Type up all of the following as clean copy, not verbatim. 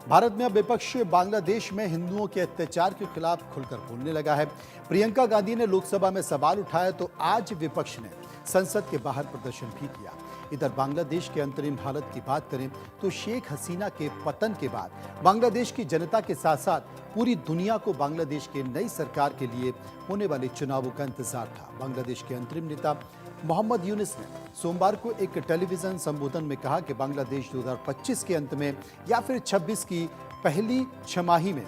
भारत में अब विपक्ष बांग्लादेश में हिंदुओं के अत्याचार के खिलाफ खुलकर बोलने लगा है। प्रियंका गांधी ने लोकसभा में सवाल उठाया तो आज विपक्ष ने संसद के बाहर प्रदर्शन भी किया। इधर बांग्लादेश के अंतरिम हालत की बात करें तो शेख हसीना के पतन के बाद बांग्लादेश की जनता के साथ साथ पूरी दुनिया को बांग्लादेश के नई सरकार के लिए होने वाले चुनावों का इंतजार था। बांग्लादेश के अंतरिम नेता मोहम्मद यूनिस ने सोमवार को एक टेलीविजन संबोधन में कहा कि बांग्लादेश 2025 के अंत में या फिर 26 की पहली छमाही में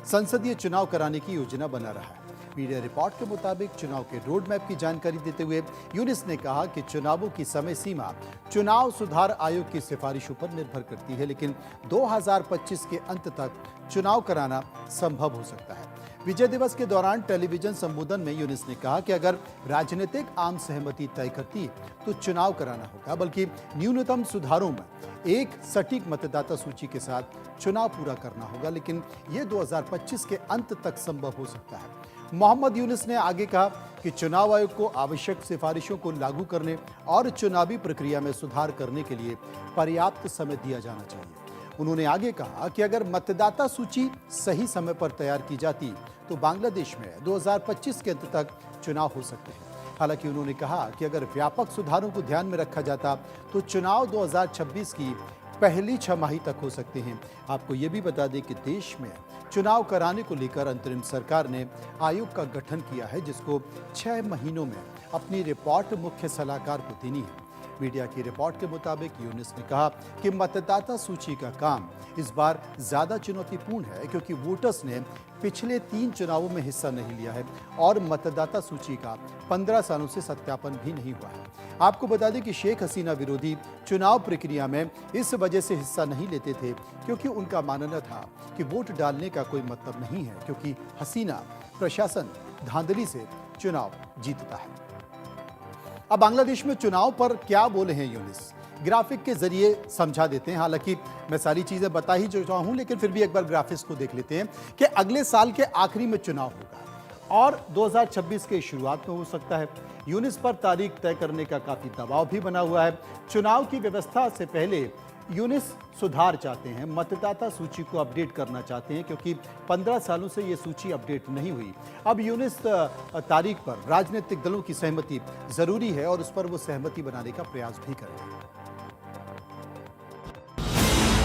संसदीय चुनाव कराने की योजना बना रहा है। मीडिया रिपोर्ट के मुताबिक चुनाव के रोड मैप की जानकारी देते हुए यूनिस ने कहा कि चुनावों की समय सीमा चुनाव सुधार आयोग की सिफारिशों पर निर्भर करती है, लेकिन 2025 के अंत तक चुनाव कराना संभव हो सकता है। विजय दिवस के दौरान टेलीविजन संबोधन में यूनिस ने कहा कि अगर राजनीतिक आम सहमति तय करती तो चुनाव कराना होगा, बल्कि न्यूनतम सुधारों में एक सटीक मतदाता सूची के साथ चुनाव पूरा करना होगा, लेकिन यह 2025 के अंत तक संभव हो सकता है। मोहम्मद यूनिस ने आगे कहा कि चुनाव आयोग को आवश्यक सिफारिशों को लागू करने और चुनावी प्रक्रिया में सुधार करने के लिए पर्याप्त समय दिया जाना चाहिए। उन्होंने आगे कहा कि अगर मतदाता सूची सही समय पर तैयार की जाती तो बांग्लादेश में 2025 के अंत तक चुनाव हो सकते हैं। हालांकि उन्होंने कहा कि अगर व्यापक सुधारों को ध्यान में रखा जाता तो चुनाव 2026 की पहली छमाही तक हो सकते हैं। आपको ये भी बता दें कि देश में चुनाव कराने को लेकर अंतरिम सरकार ने आयोग का गठन किया है, जिसको 6 महीनों में अपनी रिपोर्ट मुख्य सलाहकार को देनी है। मीडिया की रिपोर्ट के मुताबिक यूनिस ने कहा कि मतदाता सूची का काम इस बार ज्यादा चुनौतीपूर्ण है, क्योंकि वोटर्स ने पिछले 3 चुनावों में हिस्सा नहीं लिया है और मतदाता सूची का 15 सालों से सत्यापन भी नहीं हुआ है। आपको बता दें कि शेख हसीना विरोधी चुनाव प्रक्रिया में इस वजह से हिस्सा नहीं लेते थे क्योंकि उनका मानना था कि वोट डालने का कोई मतलब नहीं है, क्योंकि हसीना प्रशासन धांधली से चुनाव जीतता है। अब बांग्लादेश में चुनाव पर क्या बोले हैं यूनिस, ग्राफिक के जरिए समझा देते हैं। हालांकि मैं सारी चीजें बता ही चुका हूं, लेकिन फिर भी एक बार ग्राफिक्स को देख लेते हैं कि अगले साल के आखिरी में चुनाव होगा और 2026 के शुरुआत में हो सकता है। यूनिस पर तारीख तय करने का काफी दबाव भी बना हुआ है। चुनाव की व्यवस्था से पहले यूनिस सुधार चाहते हैं, मतदाता सूची को अपडेट करना चाहते हैं, क्योंकि 15 सालों से ये सूची अपडेट नहीं हुई। अब यूनिस तारीख पर राजनीतिक दलों की सहमति जरूरी है और उस पर वो सहमति बनाने का प्रयास भी करेंगे।